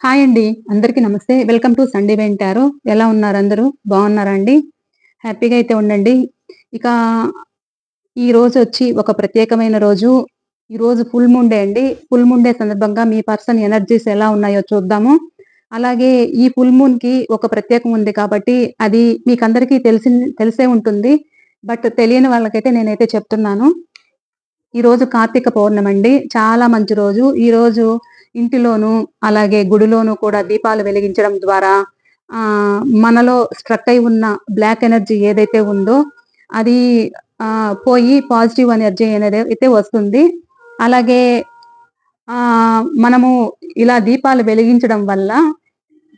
Hi అండి. అందరికీ నమస్తే. వెల్కమ్ టు సండే వెంటారు. ఎలా ఉన్నారు అందరూ? బాగున్నారా అండి? హ్యాపీగా అయితే ఉండండి. ఇక ఈ రోజొచ్చి ఒక ప్రత్యేకమైన రోజు. ఈరోజు ఫుల్ మూన్ డే అండి. ఫుల్ మూన్ డే సందర్భంగా మీ పర్సన్ ఎనర్జీస్ ఎలా ఉన్నాయో చూద్దాము. అలాగే ఈ ఫుల్ మూన్‌కి ఒక ప్రత్యేకం ఉంది కాబట్టి అది మీకందరికీ తెలిసే ఉంటుంది. బట్ తెలియని వాళ్ళకైతే నేనైతే చెప్తున్నాను. ఈరోజు కార్తీక పౌర్ణమండి. చాలా మంచి రోజు. ఈరోజు ఇంటిలోనూ, అలాగే గుడిలోనూ కూడా దీపాలు వెలిగించడం ద్వారా మనలో స్ట్రక్ అయి ఉన్న బ్లాక్ ఎనర్జీ ఏదైతే ఉందో అది పోయి పాజిటివ్ ఎనర్జీ అనేది అయితే వస్తుంది. అలాగే మనము ఇలా దీపాలు వెలిగించడం వల్ల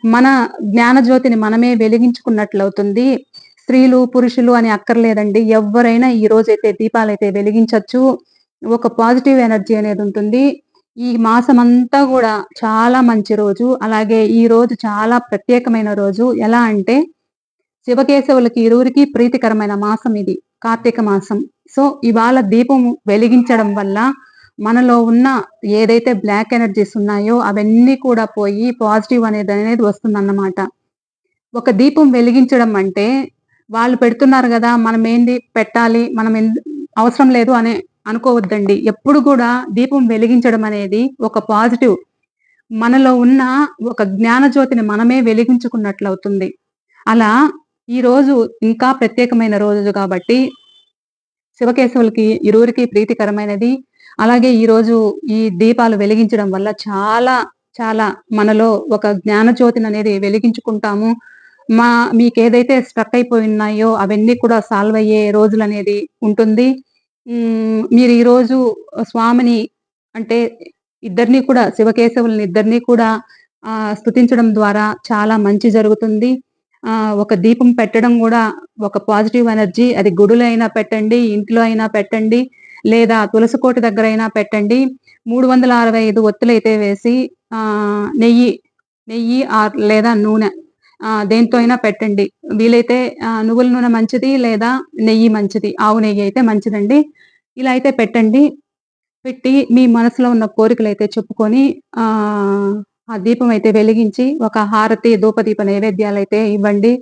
మన జ్ఞానజ్యోతిని మనమే వెలిగించుకున్నట్లవుతుంది. స్త్రీలు, పురుషులు అని అక్కర్లేదండి. ఎవ్వరైనా ఈ రోజైతే దీపాలైతే వెలిగించొచ్చు. ఒక పాజిటివ్ ఎనర్జీ అనేది ఉంటుంది. ఈ మాసమంతా గూడా చాలా మంచి రోజు. అలాగే ఈ రోజు చాలా ప్రత్యేకమైన రోజు. ఎలా అంటే శివకేశవులకి ఇరువురికి ప్రీతికరమైన మాసం ఇది. కార్తీక మాసం. సో, ఇవాళ దీపం వెలిగించడం వల్ల మనలో ఉన్న ఏదైతే బ్లాక్ ఎనర్జీస్ ఉన్నాయో అవన్నీ కూడా పోయి పాజిటివ్ అనేది వస్తుందన్నమాట. ఒక దీపం వెలిగించడం అంటే, వాళ్ళు పెడుతున్నారు గదా! మనమేంది పెట్టాలి, అవసరం లేదు అని అనుకోవద్దండి. ఎప్పుడు గూడా దీపం వెలిగించడం అనేది ఒక పాజిటివ్. మనలో ఉన్న ఒక జ్ఞానజ్యోతిని మనమే వెలిగించుకున్నట్లవుతుంది. అలా ఈరోజు ఇంకా ప్రత్యేకమైన రోజు గాబట్టి, శివకేశవులకి ఇరువురికి ప్రీతికరమైనది. అలాగే ఈరోజు ఈ దీపాలు వెలిగించడం వల్ల చాలా, చాలా మనలో ఒక జ్ఞానజ్యోతిననేది వెలిగించుకుంటాము. మా మీకేదైతే స్ట్రక్ అయిపోయున్నాయో అవన్నీ కూడా సాల్వ్ అయ్యే రోజులనేది ఉంటుంది. మీరు ఈరోజు స్వామిని అంటే ఇద్దరిని కూడా శివకేశవులని ఇద్దరిని కూడా స్తుతించడం ద్వారా చాలా మంచి జరుగుతుంది. ఒక దీపం పెట్టడం గూడా ఒక పాజిటివ్ ఎనర్జీ. అది గుడిలో అయినా పెట్టండి, ఇంట్లో అయినా పెట్టండి, లేదా తులసి కోట దగ్గరైనా పెట్టండి. 365 ఒత్తులైతే వేసి నెయ్యి, నెయ్యి లేదా నూనె దేనితో అయినా పెట్టండి. వీలైతే నువ్వుల నూనె మంచిది, లేదా నెయ్యి మంచిది. ఆవు నెయ్యి అయితే మంచిదండి. ఇలా అయితే పెట్టండి. పెట్టి మీ మనసులో ఉన్న కోరికలైతే చెప్పుకొని ఆ దీపం అయితే వెలిగించి ఒక హారతి, ధూపదీప నైవేద్యాలైతే ఇవ్వండి.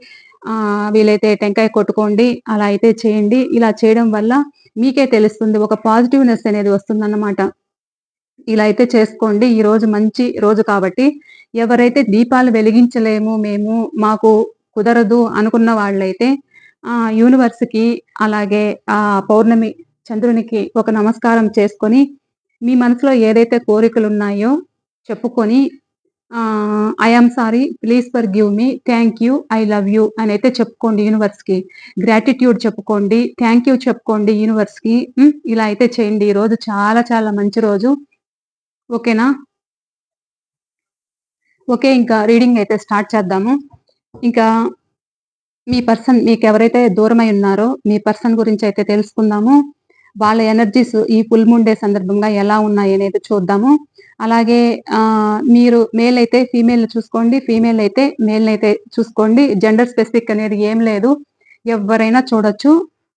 వీలైతే టెంకాయ కొట్టుకోండి. అలా అయితే చేయండి. ఇలా చేయడం వల్ల మీకే తెలుస్తుంది. ఒక పాజిటివ్‌నెస్ అనేది వస్తుందన్నమాట. ఇలా అయితే చేసుకోండి. ఈరోజు మంచి రోజు కాబట్టి ఎవరైతే దీపాలు వెలిగించలేము మేము, మాకు కుదరదు అనుకున్న వాళ్ళైతే యూనివర్స్‌కి అలాగే పౌర్ణమి చంద్రునికి ఒక నమస్కారం చేసుకొని, మీ మనసులో ఏదైతే కోరికలున్నాయో చెప్పుకొని I am sorry, please forgive me, thank you, I love you అనైతే చెప్పుకోండి యూనివర్స్‌కి. గ్రాటిట్యూడ్ చెప్పుకోండి. థాంక్ యూ చెప్పుకోండి యూనివర్స్‌కి. ఇలా అయితే చేయండి. ఈరోజు చాలా చాలా మంచి రోజు. ఓకేనా? ఓకే. ఇంకా రీడింగ్ అయితే స్టార్ట్ చేద్దాము. ఇంకా మీ పర్సన్ మీకెవరైతే దూరమై ఉన్నారో, మీ పర్సన్ గురించయితే తెలుసుకుందాము. వాళ్ళ ఎనర్జీస్ ఈ ఫుల్ మూన్ డే సందర్భంగా ఎలా ఉన్నాయనేది చూద్దాము. అలాగే మీరు మేల్ అయితే ఫీమేల్‌ని చూసుకోండి. ఫీమేల్ అయితే మేల్‌నైతే చూసుకోండి. జెండర్ స్పెసిఫిక్ అనేది ఏం లేదు. ఎవ్వరైనా చూడొచ్చు.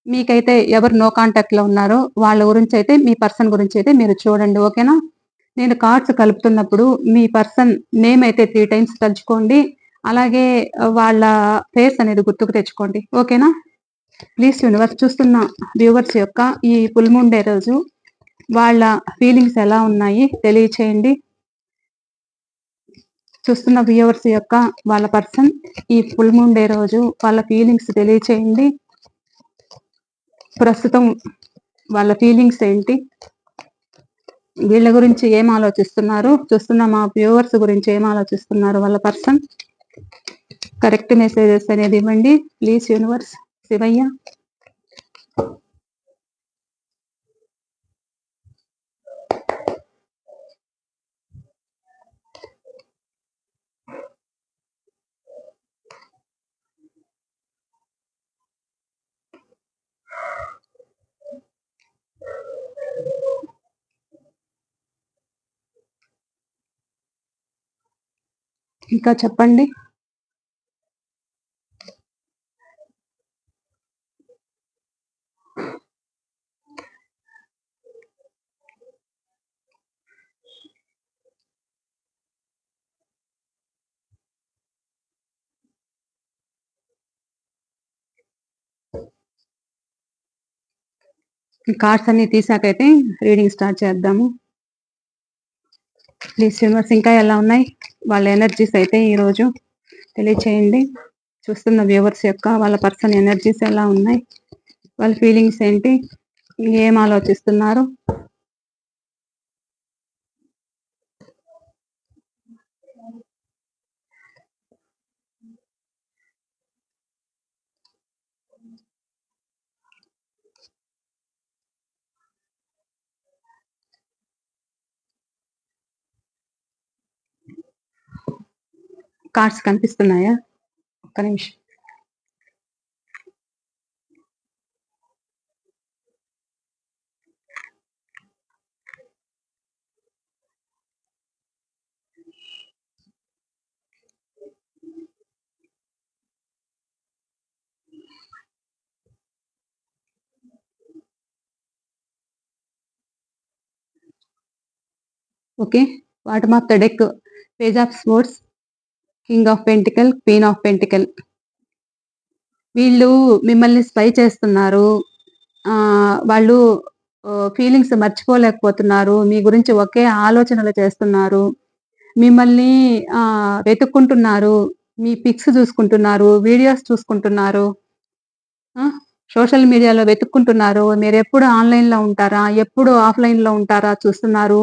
మీకైతే ఎవరు నో కాంటాక్ట్‌లో ఉన్నారో వాళ్ళ గురించయితే మీ పర్సన్ గురించయితే మీరు చూడండి. ఓకేనా? నేను కార్డ్స్ కలుపుతున్నప్పుడు మీ పర్సన్ నేమ్ అయితే 3 టైమ్స్ తలుచుకోండి. అలాగే వాళ్ళ ఫేస్ అనేది గుర్తుకు తెచ్చుకోండి. ఓకేనా? ప్లీజ్ యూనివర్స్ చూస్తున్న వ్యూవర్స్ యొక్క ఈ ఫుల్ మూన్ డే రోజు వాళ్ళ ఫీలింగ్స్ ఎలా ఉన్నాయి తెలియచేయండి. చూస్తున్న వ్యూవర్స్ యొక్క వాళ్ళ పర్సన్ ఈ ఫుల్ మూన్ డే రోజు వాళ్ళ ఫీలింగ్స్ తెలియచేయండి. ప్రస్తుతం వాళ్ళ ఫీలింగ్స్ ఏంటి? వీళ్ళ గురించి ఏం ఆలోచిస్తున్నారు? చూస్తున్న మా వ్యూవర్స్ గురించి ఏం ఆలోచిస్తున్నారు వాళ్ళ పర్సన్? కరెక్ట్ మెసేజెస్ అనేది ఇవ్వండి. Please universe, Shivayya. ఇంకా చెప్పండి. ఈ కార్డ్స్ అన్నీ తీసాకైతే రీడింగ్ స్టార్ట్ చేద్దాము. ప్లీజ్ యూనివర్స్ ఇంకా ఎలా ఉన్నాయి వాళ్ళ ఎనర్జీస్ అయితే ఈరోజు తెలియచేయండి. చూస్తున్న వ్యూవర్స్ యొక్క వాళ్ళ పర్సన్ ఎనర్జీస్ ఎలా ఉన్నాయి, వాళ్ళ ఫీలింగ్స్ ఏంటి, ఏం ఆలోచిస్తున్నారు. కార్డ్స్ కనిపిస్తున్నాయా? ఒక్క నిమిషం. Okay, bottom of the deck page of swords, king of pentacle, queen of pentacle. వీళ్ళు మిమ్మల్ని స్పై చేస్తున్నారు. వాళ్ళు ఫీలింగ్స్ మర్చిపోలేకపోతున్నారు. మీ గురించి ఒకే ఆలోచనలు చేస్తున్నారు. మిమ్మల్ని వెతుక్కుంటున్నారు. మీ పిక్స్ చూసుకుంటున్నారు. వీడియోస్ చూసుకుంటున్నారు. సోషల్ మీడియాలో వెతుక్కుంటున్నారు. మీరెప్పుడు ఆన్‌లైన్‌లో ఉంటారా? ఎప్పుడు ఆఫ్‌లైన్‌లో ఉంటారా చూస్తున్నారు.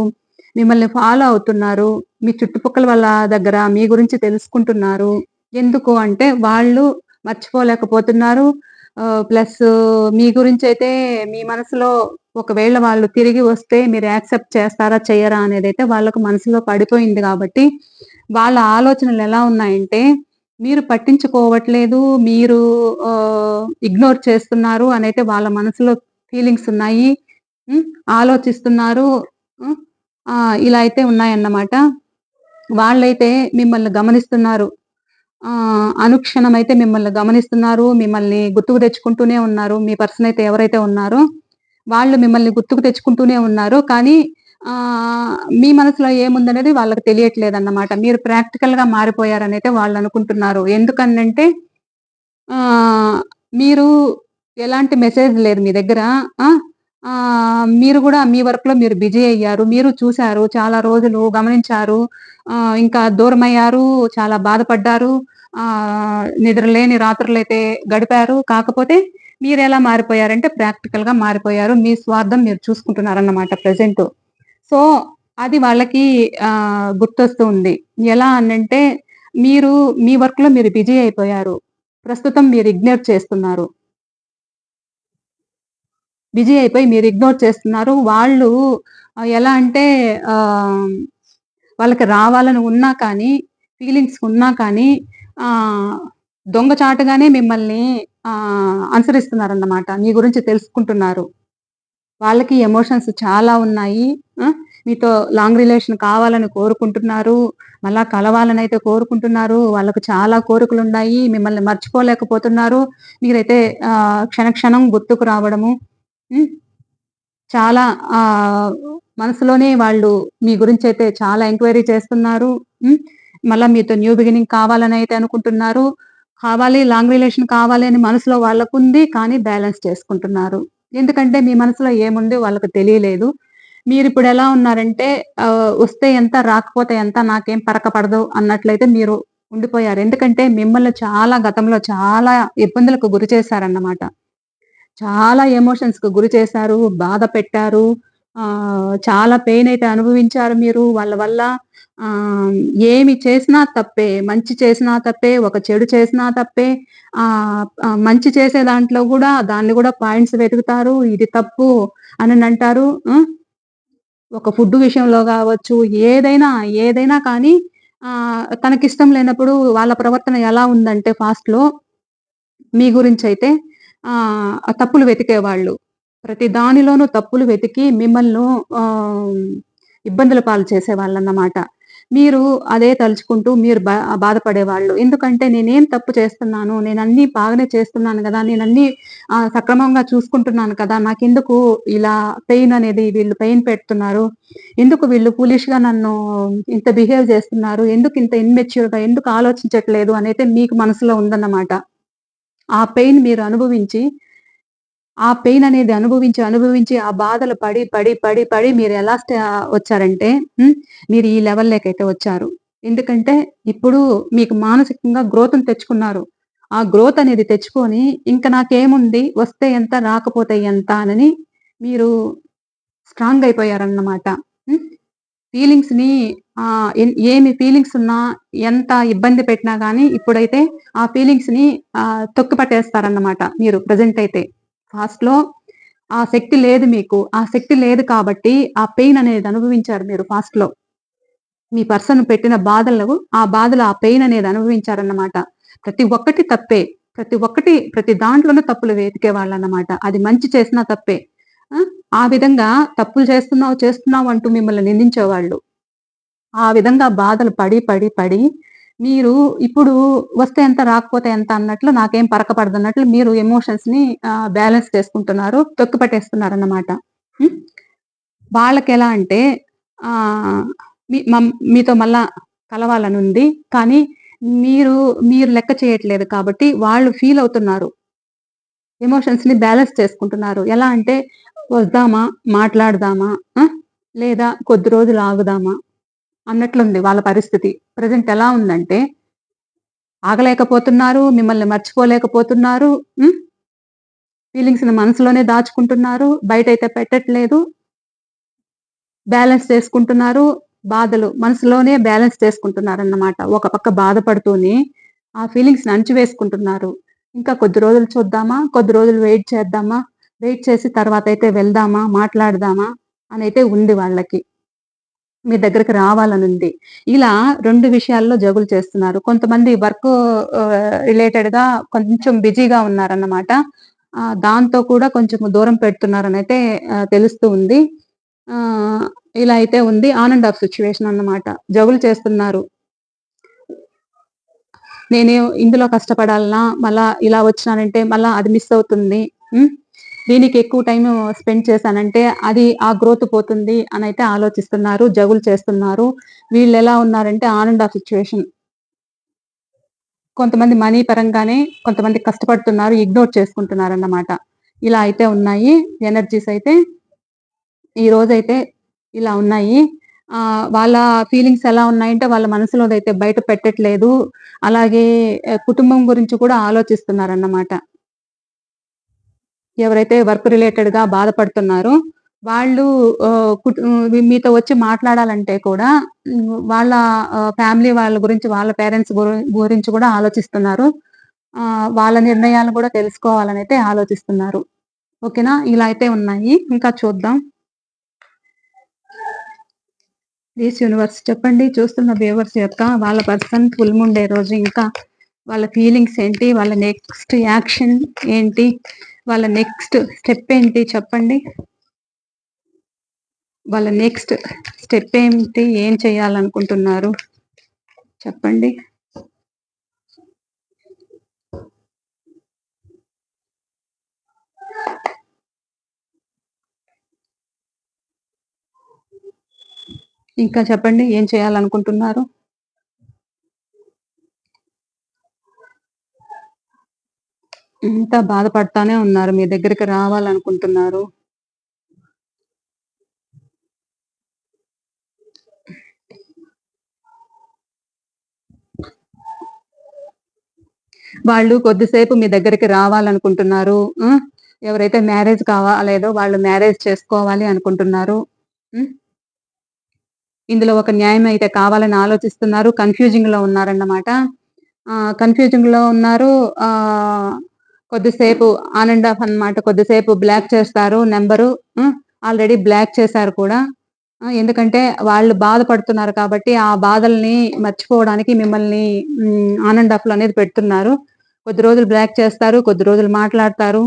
మిమ్మల్ని ఫాలో అవుతున్నారు. మీ చుట్టుపక్కల వాళ్ళ దగ్గర మీ గురించి తెలుసుకుంటున్నారు. ఎందుకు అంటే వాళ్ళు మర్చిపోలేకపోతున్నారు. ప్లస్ మీ గురించైతే మీ మనసులో ఒకవేళ వాళ్ళు తిరిగి వస్తే మీరు యాక్సెప్ట్ చేస్తారా? చెయ్యరా? అనేదైతే వాళ్ళకు మనసులో పడిపోయింది గాబట్టి, వాళ్ళ ఆలోచనలెలా ఉన్నాయంటే, మీరు పట్టించుకోవట్లేదు, మీరు ఇగ్నోర్ చేస్తున్నారు అనైతే వాళ్ళ మనసులో ఫీలింగ్స్ ఉన్నాయి. హ్మ్. ఆలోచిస్తున్నారు. హ్మ్. ఇలా అయితే ఉన్నాయన్నమాట. వాళ్ళైతే మిమ్మల్ని గమనిస్తున్నారు. అనుక్షణమైతే మిమ్మల్ని గమనిస్తున్నారు. మిమ్మల్ని గుర్తుకు తెచ్చుకుంటూనే ఉన్నారు. మీ పర్సన్ అయితే ఎవరైతే ఉన్నారో, వాళ్ళు మిమ్మల్ని గుర్తుకు తెచ్చుకుంటూనే ఉన్నారు. కానీ మీ మనసులో ఏముందనేది వాళ్ళకి తెలియట్లేదన్నమాట. మీరు ప్రాక్టికల్‌గా మారిపోయారనైతే వాళ్ళనుకుంటున్నారు. ఎందుకనంటే ఆహ్, మీరు ఎలాంటి మెసేజ్ లేదు మీ దగ్గర. ఆ! మీరు గూడా మీ వర్క్‌లో మీరు బిజీ అయ్యారు. మీరు చూసారు. చాలా రోజులు గమనించారు. ఇంకా దూరమయ్యారు. చాలా బాధపడ్డారు. నిద్రలేని రాత్రులైతే గడిపారు. కాకపోతే మీరెలా మారిపోయారంటే ప్రాక్టికల్‌గా మారిపోయారు. మీ స్వార్థం మీరు చూసుకుంటున్నారన్నమాట ప్రెజెంటు. సో, అది వాళ్ళకి గుర్తొస్తూ ఉంది. ఎలా అనంటే మీరు మీ వర్క్‌లో మీరు బిజీ అయిపోయారు. ప్రస్తుతం మీరు ఇగ్నోర్ చేస్తున్నారు. బిజీ అయిపోయి మీరు ఇగ్నోర్ చేస్తున్నారు. వాళ్ళు ఎలా అంటే ఆహ్, వాళ్ళకి రావాలని ఉన్నా కానీ, ఫీలింగ్స్ ఉన్నా కానీ ఆహ్, దొంగచాటుగానే మిమ్మల్ని అనుసరిస్తున్నారన్నమాట. మీ గురించి తెలుసుకుంటున్నారు. వాళ్ళకి ఎమోషన్స్ చాలా ఉన్నాయి. ఆ! మీతో లాంగ్ రిలేషన్ కావాలని కోరుకుంటున్నారు. మళ్ళా కలవాలనైతే కోరుకుంటున్నారు. వాళ్ళకు చాలా కోరికలున్నాయి. మిమ్మల్ని మర్చిపోలేకపోతున్నారు. మీరైతే క్షణ క్షణం గుర్తుకు రావడము. హ్మ్. చాలా ఆహ్, మనసులోనే వాళ్ళు మీ గురించైతే చాలా ఎంక్వైరీ చేస్తున్నారు. హ్మ్. మళ్ళా మీతో న్యూ బిగినింగ్ కావాలనైతే అనుకుంటున్నారు. కావాలి లాంగ్ రిలేషన్ కావాలి అని మనసులో వాళ్ళకుంది. కానీ బ్యాలెన్స్ చేసుకుంటున్నారు. ఎందుకంటే మీ మనసులో ఏముందో వాళ్ళకి తెలియలేదు. మీరిప్పుడెలా ఉన్నారంటే వస్తే ఎంత రాకపోతే ఎంత నాకేం పరక పడదు అన్నట్లయితే మీరు ఉండిపోయారు. ఎందుకంటే మిమ్మల్ని చాలా గతంలో చాలా ఇబ్బందులకు గురి చేశారన్నమాట. చాలా ఎమోషన్స్‌కి గురి చేశారు. బాధ పెట్టారు. చాలా పెయిన్ అయితే అనుభవించారు మీరు వాళ్ళ వల్ల. ఆహ్, ఏమి చేసినా తప్పే. మంచి చేసినా తప్పే. ఒక చెడు చేసినా తప్పే. మంచి చేసే దాంట్లో గూడా దాన్ని గూడా పాయింట్స్ వెతుకుతారు. ఇది తప్పు అననంటారు. ఒక ఫుడ్ విషయంలో గావచ్చు, ఏదైనా కానీ తనకిష్టం లేనప్పుడు వాళ్ళ ప్రవర్తన ఎలా ఉందంటే పాస్ట్‌లో మీ గురించైతే తప్పులు వెతికేవాళ్ళు. ప్రతి దానిలోనూ తప్పులు వెతికి మిమ్మల్ని ఆహ్, ఇబ్బందుల పాలు చేసేవాళ్ళన్నమాట. మీరు అదే తలుచుకుంటూ మీరు బాధపడేవాళ్ళు. ఎందుకంటే నేనేం తప్పు చేస్తున్నాను? నేనన్నీ బాగానే చేస్తున్నాను గదా! నేనన్నీ సక్రమంగా చూసుకుంటున్నాను కదా! నాకెందుకు ఇలా పెయిన్ అనేది వీళ్ళు పెయిన్ పెడుతున్నారు? ఎందుకు వీళ్ళు ఫూలిష్‌గా నన్ను ఇంత బిహేవ్ చేస్తున్నారు? ఎందుకు ఇంత ఇమ్మెచ్యూర్‌గా ఎందుకు ఆలోచించట్లేదు? అనైతే మీకు మనసులో ఉందన్నమాట. ఆ పెయిన్ మీరు అనుభవించి ఆ పెయిన్ అనేది అనుభవించి ఆ బాధలు పడి మీరెలా వచ్చారంటే హ్మ్. మీరు ఈ లెవెల్‌లోకైతే వచ్చారు. ఎందుకంటే ఇప్పుడు మీకు మానసికంగా గ్రోత్‌ని తెచ్చుకున్నారు. ఆ గ్రోత్ అనేది తెచ్చుకొని ఇంక నాకేముంది వస్తే ఎంత రాకపోతే ఎంత అనని మీరు స్ట్రాంగ్ అయిపోయారన్నమాట. హ్మ్. ఫీలింగ్స్‌ని ఏమి ఫీలింగ్స్ ఉన్నా, ఎంత ఇబ్బంది పెట్టినా గాని ఇప్పుడైతే ఆ ఫీలింగ్స్‌ని తొక్కి పట్టేస్తారన్నమాట మీరు ప్రెజెంట్ అయితే. ఫాస్ట్‌లో ఆ శక్తి లేదు మీకు. ఆ శక్తి లేదు కాబట్టి ఆ పెయిన్ అనేది అనుభవించారు మీరు ఫాస్ట్‌లో. మీ పర్సన్ పెట్టిన బాధలు, ఆ బాధలు, ఆ పెయిన్ అనేది అనుభవించారన్నమాట. ప్రతి ఒక్కటి తప్పే. ప్రతి దాంట్లోనూ తప్పులు వెతికేవాళ్ళన్నమాట. అది మంచి చేసినా తప్పే. ఆ! ఆ విధంగా తప్పులు చేస్తున్నావు అంటూ మిమ్మల్ని నిందించేవాళ్ళు. ఆ విధంగా బాధలు పడి మీరు ఇప్పుడు వస్తే ఎంత రాకపోతే ఎంత అన్నట్లు నాకేం పరక పడదన్నట్లు మీరు ఎమోషన్స్‌ని బ్యాలెన్స్ చేసుకుంటున్నారు. తొక్కిపట్టేస్తున్నారన్నమాట. హ్మ్. వాళ్ళకెలా అంటే ఆహ్, మీతో మళ్ళా కలవాలనుంది. కానీ మీరు, మీరు లెక్క చేయట్లేదు కాబట్టి వాళ్ళు ఫీల్ అవుతున్నారు. ఎమోషన్స్‌ని బ్యాలెన్స్ చేసుకుంటున్నారు. ఎలా అంటే వద్దామా? మాట్లాడదామా? ఆ! లేదా కొద్ది రోజులు ఆగుదామా? అన్నట్లుంది వాళ్ళ పరిస్థితి. ప్రెజెంట్ ఎలా ఉందంటే ఆగలేకపోతున్నారు, మిమ్మల్ని మర్చిపోలేకపోతున్నారు. హ్మ్. ఫీలింగ్స్‌ని మనసులోనే దాచుకుంటున్నారు. బయటైతే పెట్టట్లేదు. బ్యాలెన్స్ చేసుకుంటున్నారు. బాధలు మనసులోనే బ్యాలెన్స్ చేసుకుంటున్నారన్నమాట. ఒక పక్క బాధపడుతూనే ఆ ఫీలింగ్స్‌ని అణిచివేసుకుంటున్నారు. ఇంకా కొద్ది రోజులు చూద్దామా? కొద్ది రోజులు వెయిట్ చేద్దామా? వెయిట్ చేసి తర్వాతైతే వెళ్దామా? మాట్లాడదామా? అనైతే ఉంది వాళ్ళకి. మీ దగ్గరికి రావాలనుంది. ఇలా 2 విషయాల్లో జగులు చేస్తున్నారు. కొంతమంది రిలేటెడ్‌గా కొంచెం బిజీగా ఉన్నారన్నమాట. దాంతో కూడా కొంచెం దూరం పెడుతున్నారనైతే తెలుస్తూ ఉంది. ఆహ్, ఇలా అయితే ఉంది. ఆన్ అండ్ ఆఫ్ సిట్యుయేషన్ అన్నమాట. జగులు చేస్తున్నారు. ఇందులో కష్టపడాలనా? మళ్ళా ఇలా వచ్చినానంటే మళ్ళా అది మిస్ అవుతుంది. హ్మ్. దీనికి ఎక్కువ టైము స్పెండ్ చేశానంటే అది ఆ గ్రోత్ పోతుంది అనైతే ఆలోచిస్తున్నారు. జగులు చేస్తున్నారు. వీళ్ళెలా ఉన్నారంటే ఆన్ అండ్ ఆఫ్ సిట్యుయేషన్. కొంతమంది మనీ పరంగానే కొంతమంది కష్టపడుతున్నారు. ఇగ్నోర్ చేసుకుంటున్నారన్నమాట. ఇలా అయితే ఉన్నాయి. ఎనర్జీస్ అయితే ఈ రోజైతే ఇలా ఉన్నాయి. వాళ్ళ ఫీలింగ్స్ ఎలా ఉన్నాయంటే వాళ్ళ మనసులోదైతే బయట పెట్టట్లేదు. అలాగే కుటుంబం గురించి కూడా ఆలోచిస్తున్నారన్నమాట. ఎవరైతే వర్క్ రిలేటెడ్‌గా బాధపడుతున్నారో వాళ్ళు మీతో వచ్చి మాట్లాడాలంటే కూడా వాళ్ళ ఫ్యామిలీ వాళ్ళ గురించి, వాళ్ళ పేరెంట్స్ గురించి కూడా ఆలోచిస్తున్నారు. వాళ్ళ నిర్ణయాలు కూడా తెలుసుకోవాలనైతే ఆలోచిస్తున్నారు. ఓకేనా? ఇలా అయితే ఉన్నాయి. ఇంకా చూద్దాం. ప్లీజ్ యూనివర్స్ చెప్పండి చూస్తున్న వ్యూవర్స్ యొక్క వాళ్ళ పర్సన్ ఫుల్ మూన్ డే రోజు ఇంకా వాళ్ళ ఫీలింగ్స్ ఏంటి? వాళ్ళ నెక్స్ట్ యాక్షన్ ఏంటి? వాళ్ళ నెక్స్ట్ స్టెప్ ఏంటి చెప్పండి? వాళ్ళ నెక్స్ట్ స్టెప్ ఏంటి? ఏం చేయాలనుకుంటున్నారు? చెప్పండి. ఇంకా చెప్పండి. ఏం చేయాలనుకుంటున్నారు? ఇంకా బాధపడతానే ఉన్నారు. మీ దగ్గరికి రావాలనుకుంటున్నారు. వాళ్ళు కొద్దిసేపు మీ దగ్గరికి రావాలనుకుంటున్నారు. హ్మ్. ఎవరైతే మ్యారేజ్ కావాలేదో వాళ్ళు మ్యారేజ్ చేసుకోవాలి అనుకుంటున్నారు. హ్మ్. ఇందులో ఒక న్యాయం అయితే కావాలని ఆలోచిస్తున్నారు. కన్‌ఫ్యూజింగ్‌లో ఉన్నారన్నమాట. కన్‌ఫ్యూజింగ్‌లో ఉన్నారు. ఆహ్, కొద్దిసేపు ఆన్ అండ్ ఆఫ్ అన్నమాట. కొద్దిసేపు బ్లాక్ చేస్తారు నంబరు. హ్మ్. ఆల్రెడీ బ్లాక్ చేశారు కూడా. ఎందుకంటే వాళ్ళు బాధపడుతున్నారు కాబట్టి, ఆ బాధల్ని మర్చిపోవడానికి మిమ్మల్ని ఆన్ అండ్ ఆఫ్‌లో అనేది పెడుతున్నారు. కొద్ది రోజులు బ్లాక్ చేస్తారు. కొద్ది రోజులు మాట్లాడతారు.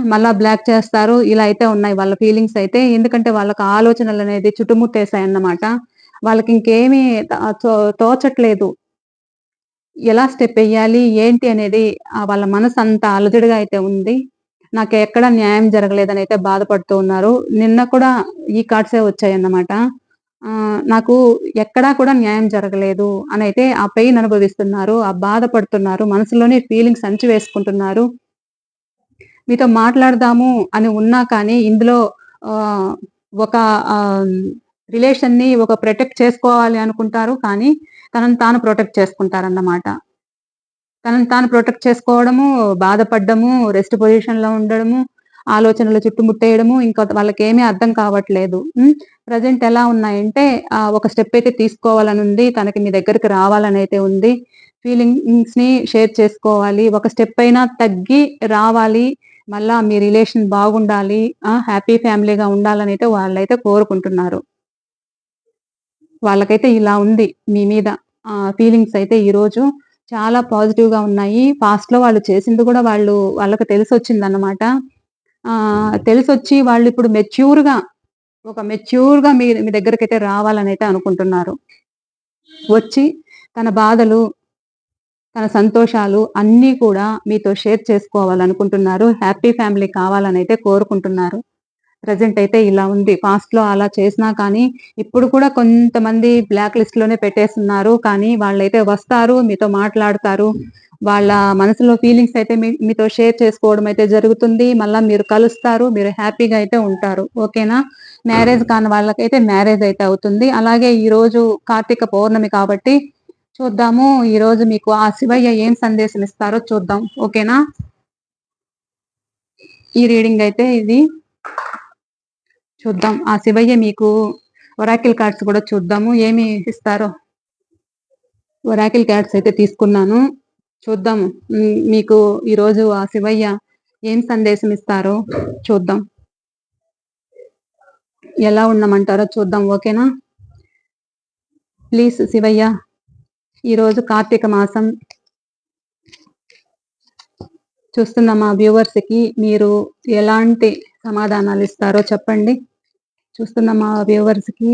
మళ్ళా బ్లాక్ చేస్తారు. ఇలా అయితే ఉన్నాయి వాళ్ళ ఫీలింగ్స్ అయితే. ఎందుకంటే వాళ్ళకి ఆలోచనలనేది చుట్టుముట్టేసాయన్నమాట. వాళ్ళకింకేమీ త తో తోచట్లేదు. ఎలా స్టెప్పేయాలి? ఏంటి అనేది వాళ్ళ మనసంత అలజడిగా అయితే ఉంది. నాకెక్కడ న్యాయం జరగలేదనైతే బాధపడుతూ ఉన్నారు. నిన్న కూడా ఈ కార్డ్సే వచ్చాయన్నమాట. నాకు ఎక్కడా కూడా న్యాయం జరగలేదు అనైతే ఆ పెయిన్ అనుభవిస్తున్నారు. ఆ బాధపడుతున్నారు. మనసులోనే ఫీలింగ్స్ అణిచివేసుకుంటున్నారు. మీతో మాట్లాడదాము అని ఉన్నా కానీ ఇందులో ఒక రిలేషన్‌ని ప్రొటెక్ట్ చేసుకోవాలి అనుకుంటారు. కానీ తనని తాను ప్రొటెక్ట్ చేసుకుంటారన్నమాట. తనని తాను ప్రొటెక్ట్ చేసుకోవడము, బాధపడ్డము, రెస్ట్ పొజిషన్‌లో ఉండడము, ఆలోచనలు చుట్టుముట్టేయడము, ఇంకా వాళ్ళకేమీ అర్థం కావట్లేదు. ప్రెజెంట్ ఎలా ఉన్నాయంటే ఒక స్టెప్ అయితే తీసుకోవాలనుంది. తనకి మీ దగ్గరికి రావాలనైతే ఉంది. ఫీలింగ్స్‌ని షేర్ చేసుకోవాలి. ఒక స్టెప్ అయినా తగ్గి రావాలి. మళ్ళా మీ రిలేషన్ బాగుండాలి. హ్యాపీ ఫ్యామిలీగా ఉండాలనైతే వాళ్ళైతే కోరుకుంటున్నారు. వాళ్ళకైతే ఇలా ఉంది మీ మీద. ఫీలింగ్స్ అయితే ఈరోజు చాలా పాజిటివ్‌గా ఉన్నాయి. పాస్ట్‌లో వాళ్ళు చేసింది గూడా వాళ్ళకి తెలిసొచ్చిందన్నమాట. తెలిసొచ్చి వాళ్ళిప్పుడు మెచ్యూర్‌గా మీ మీ దగ్గరికైతే రావాలనైతే అనుకుంటున్నారు. వచ్చి తన బాధలు, తన సంతోషాలు అన్నీ కూడా మీతో షేర్ చేసుకోవాలనుకుంటున్నారు. హ్యాపీ ఫ్యామిలీ కావాలనైతే కోరుకుంటున్నారు. ప్రెజెంట్ అయితే ఇలా ఉంది. పాస్ట్‌లో అలా చేసినా కానీ, ఇప్పుడు కూడా కొంతమంది బ్లాక్ లిస్ట్‌లోనే పెట్టేసున్నారు. కానీ వాళ్ళైతే వస్తారు, మీతో మాట్లాడతారు. వాళ్ళ మనసులో ఫీలింగ్స్ అయితే మీతో షేర్ చేసుకోవడం అయితే జరుగుతుంది. మళ్ళా మీరు కలుస్తారు. మీరు హ్యాపీగా అయితే ఉంటారు. ఓకేనా? మ్యారేజ్ కాని వాళ్ళకైతే మ్యారేజ్ అయితే అవుతుంది. అలాగే ఈరోజు కార్తీక పౌర్ణమి కాబట్టి చూద్దాము. ఈరోజు మీకు ఆ శివయ్య ఏం సందేశం ఇస్తారో చూద్దాం. ఓకేనా? ఈ రీడింగ్ అయితే ఇది. చూద్దాం. ఆ శివయ్య మీకు ఒరాకిల్ కార్డ్స్ కూడా చూద్దాము. ఏమి ఇస్తారో. ఒరాకిల్ కార్డ్స్ అయితే తీసుకున్నాను. చూద్దాం. మీకు ఈరోజు ఆ శివయ్య ఏం సందేశం ఇస్తారో చూద్దాం. ఎలా ఉండమంటారో చూద్దాం. ఓకేనా? ప్లీజ్ శివయ్య, ఈరోజు కార్తీక మాసం చూస్తున్న మా వ్యూవర్స్‌కి మీరు ఎలాంటి సమాధానాలు ఇస్తారో చెప్పండి. చూస్తున్న మా వ్యూవర్స్‌కి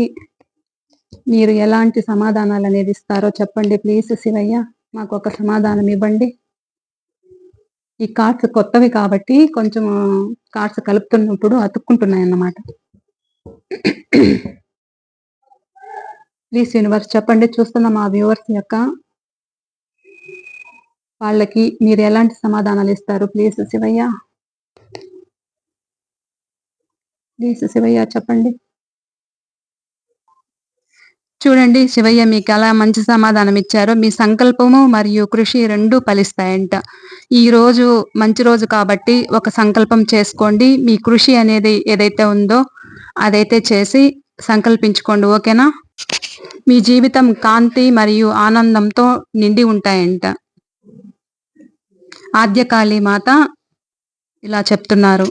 మీరు ఎలాంటి సమాధానాలనేది ఇస్తారో చెప్పండి ప్లీజ్ శివయ్య. మాకొక సమాధానం ఇవ్వండి. ఈ కార్డ్స్ కొత్తవి కాబట్టి కొంచెం కార్డ్స్ కలుపుతున్నప్పుడు అతుక్కుంటున్నాయన్నమాట. ప్లీజ్ యూనివర్స్ చెప్పండి. చూస్తున్న మా వ్యూవర్స్ యొక్క వాళ్ళకి మీరు ఎలాంటి సమాధానాలు ఇస్తారు ప్లీజ్ శివయ్య. ప్లీజ్ శివయ్య చెప్పండి. చూడండి శివయ్య మీకు ఎలా మంచి సమాధానం ఇచ్చారో. మీ సంకల్పము మరియు కృషి 2 ఫలిస్తాయంట. ఈరోజు మంచి రోజు కాబట్టి ఒక సంకల్పం చేసుకోండి. మీ కృషి అనేది ఏదైతే ఉందో అదైతే చేసి సంకల్పించుకోండి. ఓకేనా? మీ జీవితం కాంతి మరియు ఆనందంతో నిండి ఉంటాయంట. ఆద్యకాళి మాత ఇలా చెప్తున్నారు.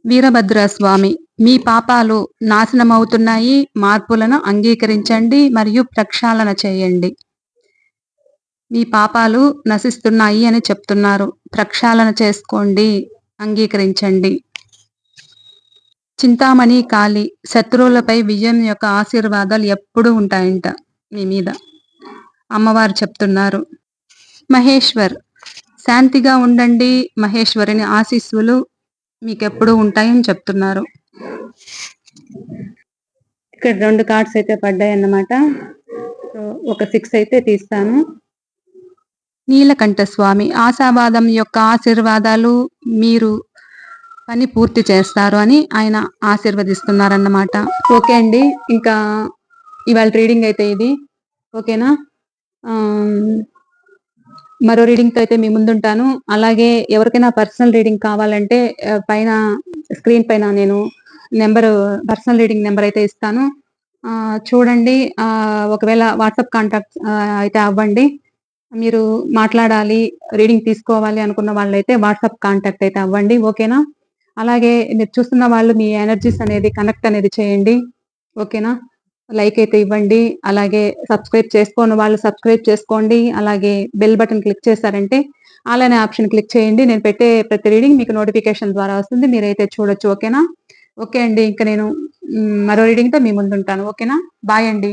వీరభద్ర స్వామి, మీ పాపాలు నాశనమవుతున్నాయి. మార్పులను అంగీకరించండి మరియు ప్రక్షాళన చేయండి. మీ పాపాలు నశిస్తున్నాయి అని చెప్తున్నారు. ప్రక్షాళన చేసుకోండి, అంగీకరించండి. చింతామణి కాళి, శత్రువులపై విజయం యొక్క ఆశీర్వాదాలు ఎప్పుడూ ఉంటాయంట మీ మీద. అమ్మవారు చెప్తున్నారు. మహేశ్వర్, శాంతిగా ఉండండి. మహేశ్వరుని ఆశీస్సులు మీకెప్పుడూ ఉంటాయని చెప్తున్నారు. ఇక్కడ 2 కార్డ్స్ అయితే పడ్డాయన్నమాట. సో ఒక 6 అయితే తీస్తాను. నీలకంఠ స్వామి, ఆశావాదం యొక్క ఆశీర్వాదాలు, మీరు పని పూర్తి చేస్తారు అని ఆయన ఆశీర్వదిస్తున్నారన్నమాట. ఓకే అండి, ఇంకా ఇవాళ రీడింగ్ అయితే ఇది. ఓకేనా? మరో రీడింగ్‌తో అయితే మీ ముందుంటాను. అలాగే ఎవరికైనా పర్సనల్ రీడింగ్ కావాలంటే పైన స్క్రీన్ పైన నేను పర్సనల్ రీడింగ్ నెంబర్ అయితే ఇస్తాను. చూడండి. ఒకవేళ వాట్సాప్ కాంటాక్ట్ అయితే అవ్వండి. మీరు మాట్లాడాలి, రీడింగ్ తీసుకోవాలి అనుకున్న వాళ్ళైతే వాట్సాప్ కాంటాక్ట్ అయితే అవ్వండి. ఓకేనా? అలాగే మీరు చూస్తున్న వాళ్ళు మీ ఎనర్జీస్ అనేది కనెక్ట్ అనేది చేయండి. ఓకేనా? లైక్ అయితే ఇవ్వండి. అలాగే సబ్స్క్రైబ్ చేసుకోని వాళ్ళు సబ్స్క్రైబ్ చేసుకోండి. అలాగే బెల్ బటన్ క్లిక్ చేశారంటే ఆల్ అనే ఆప్షన్ క్లిక్ చేయండి. నేను పెట్టే ప్రతి రీడింగ్ మీకు నోటిఫికేషన్ ద్వారా వస్తుంది. మీరైతే చూడొచ్చు. ఓకేనా? ఓకే అండి. ఇంక నేను మరో రీడింగ్‌తో మీ ముందుంటాను. ఓకేనా? బాయ్ అండి.